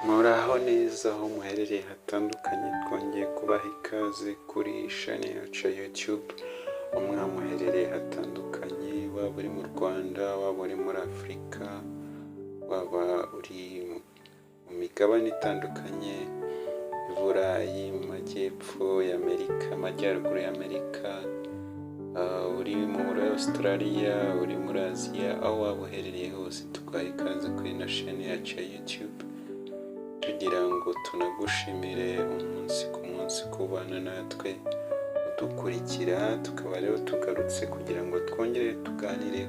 Muraho neza aho muherereye hatandukanye, twongeye kubaha ikaze kuri shani yacu ya YouTube. Muherereye hatandukanye, waba uri mu Rwanda, waba uri muri Afurika, waba uri mu migabane itandukanye, i Burayi, mu majyepfo y'Amerika, amajyaruguru y'Amerika, uri muri Australia, uri muri Aziya, aho waba uherereye hose tuguhaye ikaze kuri ino shani yacu ya YouTube, kugira ngo tunagushimire umunsi ku munsi kubana natwe udukurikira. Tukaba rero tugarutse kugira ngo twongere tuganire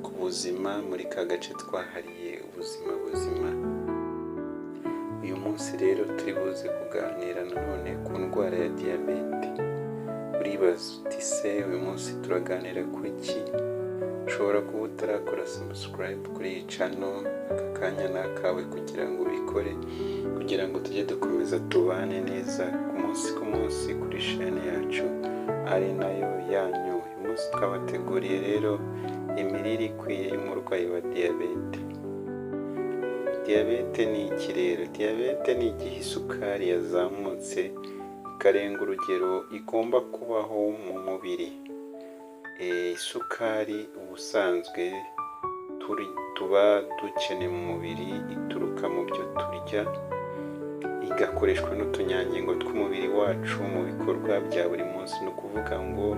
ku buzima muri ka gace twahariye ubuzima buzima. Uyu munsi rero turi buze kuganira nanone ku ndwara ya diyabete. Uribaza uti se uyu munsi turaganira ku ki? Ushobora kuba utarakora subscribe kuri iyi channel, aka kanya ni akawe kugira ngo ubikore, kugira ngo tujye dukomeza tubane neza ku munsi kuri shani yacu ari nayo yanyu. Uyu munsi twabateguriye rero imirire ikwiye y'umurwayi wa diyabete. Diyabete ni iki rero? Diyabete ni igihe isukari yazamutse ikarenga urugero igomba kubaho mu mubiri. Isukari ubusanzwe tuba dukeneye mu mubiri ituruka mu byo turya, igakoreshwa n'utunyangingo tw'umubiri wacu mu bikorwa bya buri munsi. Ni ukuvuga ngo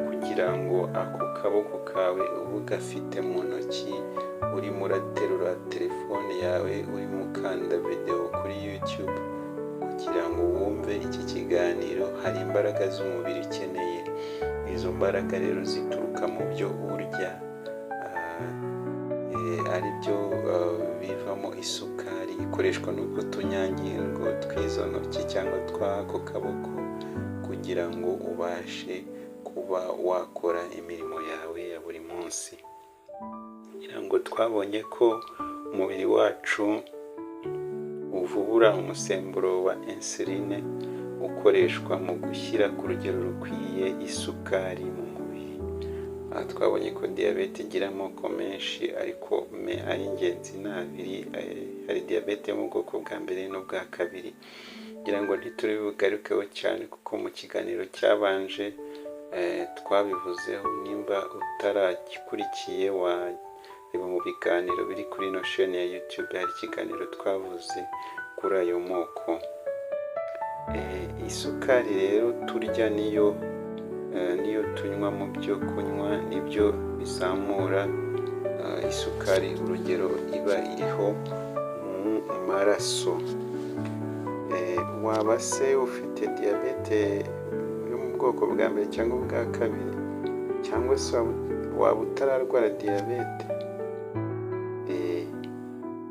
kugira ngo ako kaboko kawe uba ugafite mu ntoki urimo uraterura telefone yawe, urimo ukanda videwo kuri YouTube kugira ngo wumve iki kiganiro, hari imbaraga z'umubiri ukeneye. Izo mbaraga rero zituruka mu byo urya, ari byo bivamo isukari ikoreshwa n'utwo tunyangingo tw'izo ntoki cyangwa tw'ako kaboko, kugira ngo ubashe kuba wakora imirimo yawe ya buri munsi. Kugira ngo twabonye ko umubiri wacu uvubura umusemburo wa insuline ukoreshwa mu gushyira ku rugero rukwiye isukari mu mubiri. Aha twabonye ko diyabete igira amoko menshi, ariko ay'ingenzi ni abiri. Hari diyabete yo mu bwoko bwa mbere n'ubwa kabiri, kugira ngo ntituri bugarukeho cyane kuko mu kiganiro cyabanje twabivuzeho. Nimba utaragikurikiye wareba mu biganiro biri kuri ino sheni ya YouTube, hari ikiganiro twavuze kuri ayo moko. Isukari rero turya niyo tunywa mu byo kunywa, nibyo bizamura isukari urugero iba iriho mu maraso. Waba se ufite diyabete yo mu bwoko bwa mbere cyangwa ubwa kabiri, cyangwa se waba utararwara diyabete?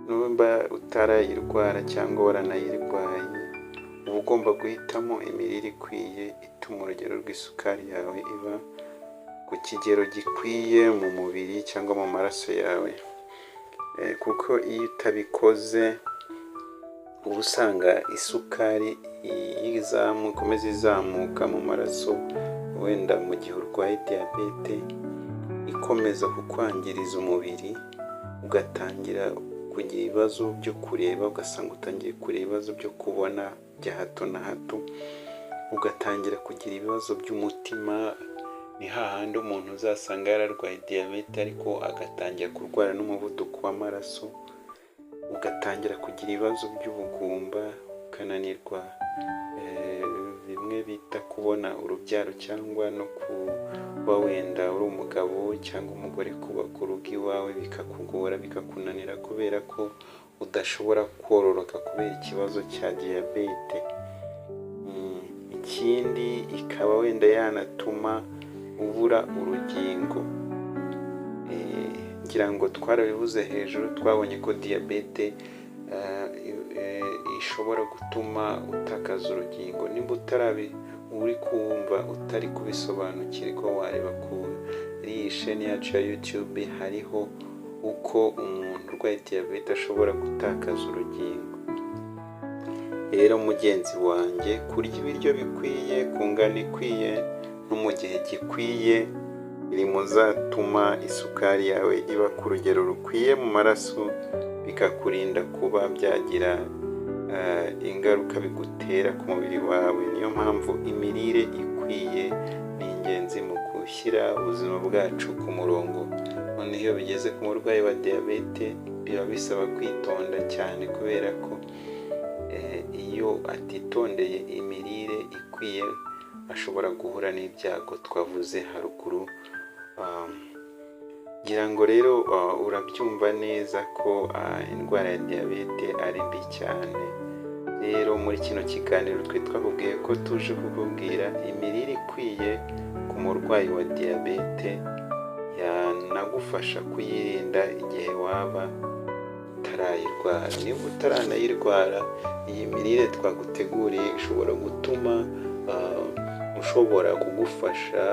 Numva utarayirwara cyangwa waranayirwaye, uba ugomba guhitamo imirire ikwiye ituma urugero rw'isukari yawe iba ku kigero gikwiye mu mubiri cyangwa mu maraso yawe. Kuko iyo utabikoze uba usanga isukari ikomeza izamuka mu maraso, wenda mu gihe urwaye diyabete ikomeza kukwangiriza umubiri, ugatangira kugira ibibazo byo kureba, ugasanga utangiye kugira ibibazo byo kubona bya hato na hato, ugatangira kugira ibibazo by'umutima. Ni hahandi umuntu uzasanga yararwaye diyabete ariko agatangira kurwara n'umuvuduko w'amaraso, ugatangira kugira ibibazo by'ubugumba, ukananirwa bimwe bita kubona urubyaro, cyangwa no kuba wenda uri umugabo cyangwa umugore kubaka urugo iwawe bikakugora, bikakunanira kubera ko udashobora kororoka kubera ikibazo cya diyabete. Ikindi ikaba wenda yanatuma ubura urugingo. Ngira ngo twarabivuze hejuru, twabonye ko diyabete ishobora gutuma utakaza urugingo. Nimba uri kumva utari kubisobanukirwa, wareba kuri iyi sheni yacu ya YouTube, hariho uko umuntu urwaye diyabete ashobora gutakaza urugingo. Rero mugenzi wanjye, kurya ibiryo bikwiye ku ngano ikwiye no mu gihe gikwiye biri mu zatuma isukari yawe iba ku rugero rukwiye mu maraso, bikakurinda kuba byagira ingaruka bigutera ku mubiri wawe. Niyo mpamvu imirire ikwiye ni ingenzi mu gushyira ubuzima bwacu ku murongo. Noneho iyo bigeze ku murwayi wa diyabete biba bisaba kwitonda cyane, kubera ko iyo atitondeye imirire ikwiye ashobora guhura n'ibyago twavuze haruguru. ngira ngo rero urabyumva neza ko indwara ya diyabete ari mbi cyane. Rero muri kino kiganiro twakubwiye ko tuje kukubwira imirire ikwiye ku murwayi wa diyabete yanagufasha kuyirinda igihe waba utarayirwara. Niba utaranayirwara, iyi mirire twaguteguriye ishobora gutuma ushobora kugufasha.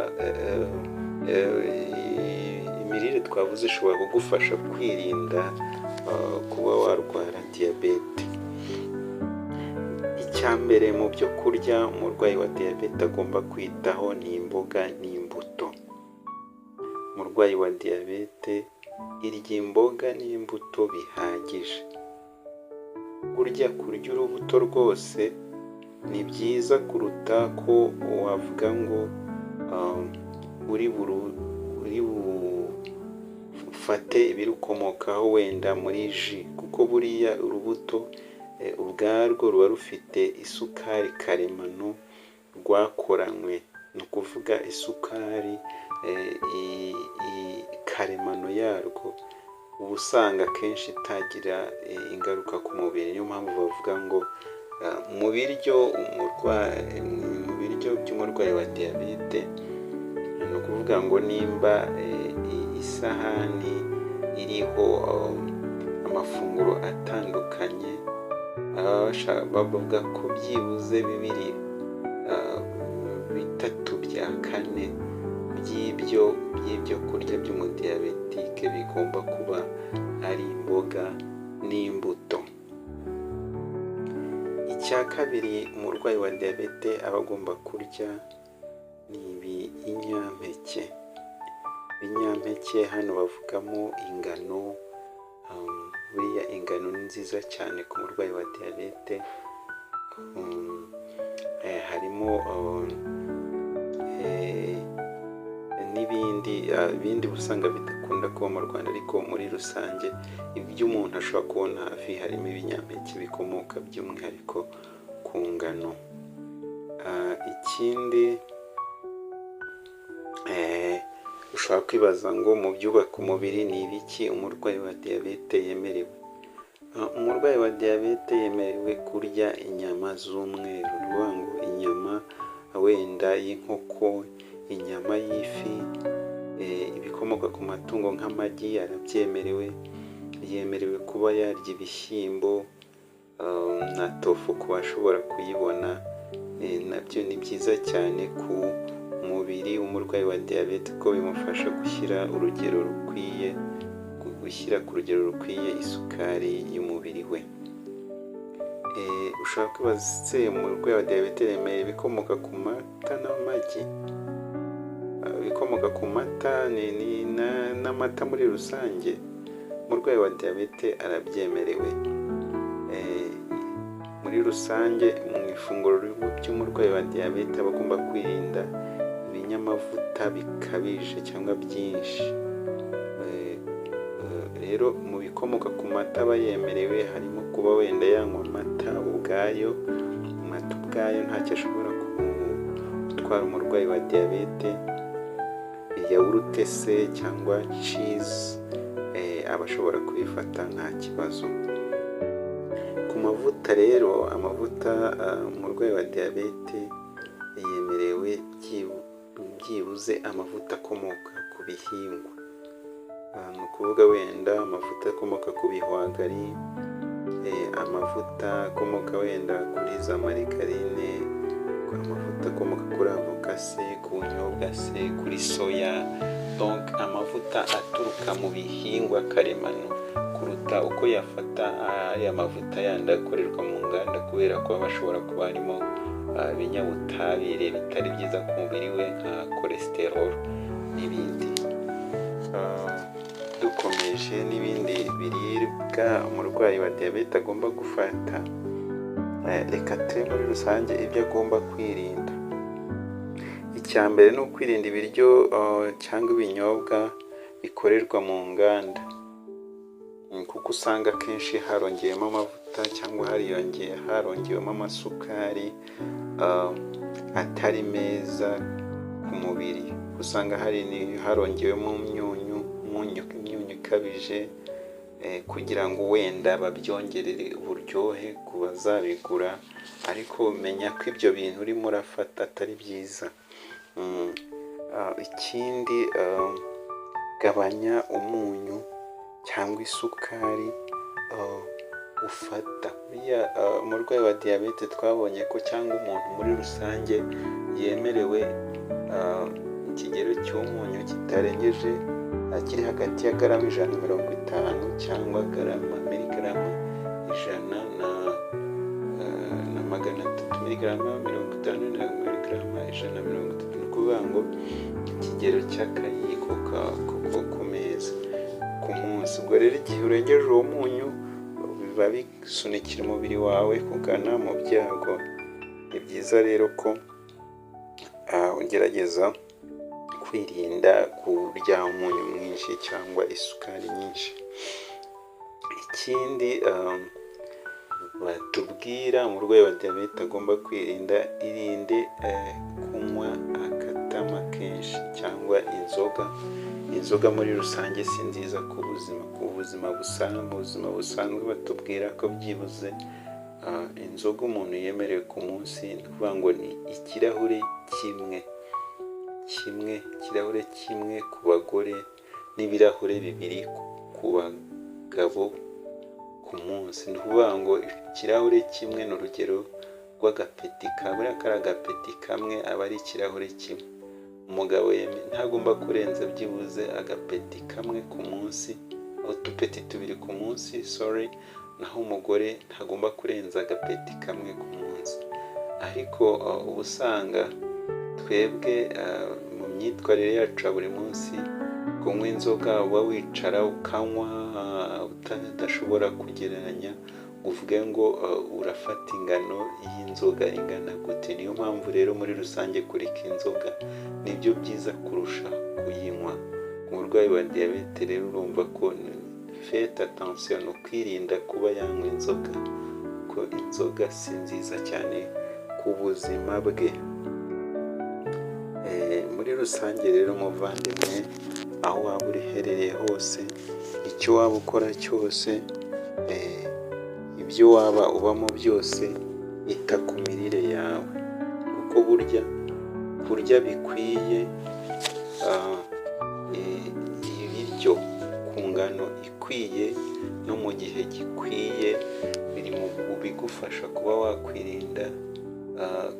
Imirire twavuze ishobora kugufasha kwirinda kuba warwara diyabete. Icya mbere mu byo kurya umurwayi wa diyabete agomba kwitaho ni imboga n'imbuto. Umurwayi wa diyabete irya imboga n'imbuto bihagije. Kurya urubuto rwose ni byiza kuruta ko wavuga ngo uri bufate ibirukomokaho wenda muri ji, kuko buriya urubuto ubwarwo ruba rufite isukari karemano rwakoranywe. Ni ukuvuga isukari karemano yarwo uba usanga akenshi itagira ingaruka ku mubiri. Niyo mpamvu bavuga ngo mu biryo by'umurwayi wa diyabete, ni ukuvuga ngo nimba isahani iriho amafunguro atandukanye, bavuga ko byibuze 3/4 bya kane by'ibyo kurya by'umudiyabetike bigomba kuba ari imboga n'imbuto. Icya kabiri umurwayi wa diyabete aba agomba kurya ni ibinyampeke. Ibinyampeke hano bavugamo ingano. Buriya ingano ni nziza cyane ku murwayi wa diyabete. Harimo n'ibindi usanga bidakunda kuba mu Rwanda, ariko muri rusange ibyo umuntu ashobora kubona hafi harimo ibinyampeke bikomoka by'umwihariko ku ngano. Ikindi ushobora kwibaza ngo mu byubaka umubiri ni ibiki umurwayi wa diyabete yemerewe? Umurwayi wa diyabete yemerewe kurya inyama z'umweru. Ni ukuvuga ngo inyama wenda y'inkoko, inyama y'ifi, ibikomoka ku matungo nk'amagi arabyemerewe. Yemerewe kuba yarya ibishyimbo na tofu ku bashobora kuyibona. Nabyo ni byiza cyane ku mubiri w'umurwayi wa diyabete ko bimufasha gushyira ku rugero rukwiye isukari y'umubiri we. Ushobora kwibaza umurwayi wa diyabete yemerewe ibikomoka ku mata n'amagi? Ibikomoka ku mata n'amata muri rusange, umurwayi wa diyabete arabyemerewe. Muri rusange mu ifunguro ry'umurwayi wa diyabete aba agomba kwirinda ibinyamavuta bikabije cyangwa byinshi. Rero mu bikomoka ku mata aba yemerewe harimo kuba wenda yanywa amata ubwayo. Amata ubwayo ntacyo ashobora gutwara umurwayi wa diyabete. Yawurute se cyangwa cheese aba ashobora kubifata nta kibazo. Ku mavuta rero, amavuta umurwayi wa diyabete yemerewe byibuze amavuta akomoka ku bihingwa. Ni ukuvuga wenda amavuta akomoka ku bihwagari, amavuta akomoka wenda kuri za marigarine, amavuta akomoka kuri avoka se, ku bunyobwa se, kuri soya. Donc amavuta aturuka mu bihingwa karemano kuruta uko yafata aya mavuta yandi akorerwa mu nganda, kubera ko aba ashobora kuba harimo ibinyabutabire bitari byiza ku mubiri we nka cholesterol n'ibindi. Dukomeye ugereranije n'ibindi biribwa umurwayi wa diyabete agomba gufata, reka turebe muri rusange ibyo agomba kwirinda. Icya mbere ni ukwirinda ibiryo cyangwa ibinyobwa bikorerwa mu nganda, kuko usanga akenshi harongewemo amavuta cyangwa harongewemo amasukari atari meza ku mubiri. Usanga harongewemo imyunyu ikabije kugira ngo wenda babyongerere uburyohe ku bazabigura, ariko menya ko ibyo bintu urimo urafata atari byiza. Ikindi, gabanya umunyu cyangwa isukari ufata. Umurwayi wa diyabete twabonye ko cyangwa umuntu muri rusange yemerewe ikigero cy'umunyu kitarengeje kiri hagati ya garama 150 cyangwa miligarama 100 na 300, miligarama 50 na miligarama 130. Ni ukuvuga ngo ikigero cy'akayiko ku meza ku munsi. Ubwo rero igihe urengeje uwo munyu biba bisunikira umubiri wawe kugana mu byago. Ni byiza rero ko ugerageza kwirinda kurya umunyu mwinshi cyangwa isukari nyinshi. Ikindi batubwira umurwayi wa diyabete agomba kwirinda, irinde kunywa akatama kenshi cyangwa inzoga muri rusange si nziza ku buzima busanzwe. Batubwira ko byibuze inzoga umuntu yemerewe ku munsi, ni ukuvuga ngo ni ikirahure kimwe ku bagore n'ibirahure 2 ku bagabo ku munsi. Ni ukuvuga ngo ikirahure kimwe ni urugero rw'agapeti kamwe, kari agapeti kamwe aba ari ikirahure kimwe. Umugabo ntagomba kurenza byibuze agapeti kamwe ku munsi, utupeti 2 ku munsi, naho umugore ntagomba kurenza agapeti kamwe ku munsi. Ariko uba usanga twebwe mu myitwarire yacu ya buri munsi, kunywa inzoga uba wicara ukanywa udashobora kugereranya uvuge ngo urafata ingano y'inzoga ingana gute. Niyo mpamvu rero muri rusange kureka inzoga nibyo byiza kurusha kuyinywa. Umurwayi wa diyabete rero urumva ko faites attention, kwirinda kuba yanywa inzoga, ko inzoga si nziza cyane ku buzima bwe. Muri rusange rero muvandimwe, aho waba uriherereye hose, icyo waba ukora cyose, ibyo waba ubamo byose, ita ku mirire yawe, kuko kurya bikwiye, ibiryo ku ngano ikwiye no mu gihe gikwiye biri mu bigufasha kuba wakwirinda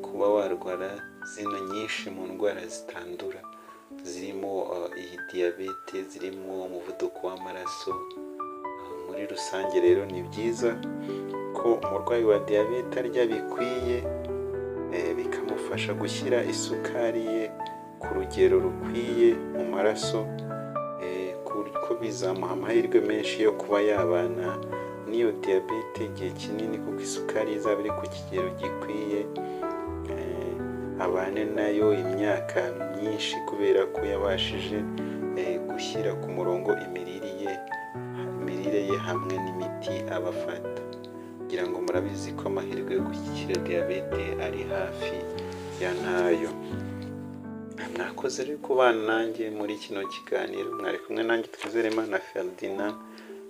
kuba warwara zino nyinshi mu ndwara zitandura, zirimo iyi diyabete, zirimo umuvuduko w'amaraso. Muri rusange rero ni byiza ko umurwayi wa diyabete arya bikwiye, bikamufasha gushyira isukari ye ku rugero rukwiye mu maraso, ko bizamuha amahirwe menshi yo kuba yabana n'iyo diyabete igihe kinini, kuko isukari izaba iri ku kigero gikwiye, abane nayo imyaka myinshi kubera ko yabashije gushyira ku murongo imirire ye hamwe n'imiti abafata. Kugira ngo murabizi ko amahirwe yo gushyikira diyabete ari hafi ya ntayo. Mwakoze rero kubana nanjye muri kino kiganiro, mwari kumwe nanjye Twizeyimana Ferdinand.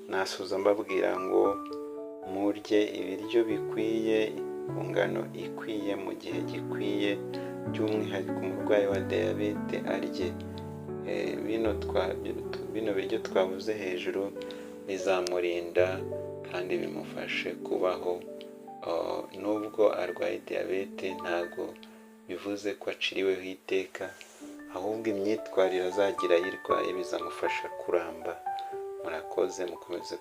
Nasuza mbabwira ngo murye ibiryo bikwiye ku ngano ikwiye mu gihe gikwiye, by'umwihariko umurwayi wa diyabete arye bino biryo twavuze hejuru, bizamurinda kandi bimufashe kubaho. Nubwo arwaye diyabete ntago bivuze ko aciriweho iteka, ahubwo imyitwarire azagira ayirwaye bizamufasha kuramba. Murakoze, mukomeze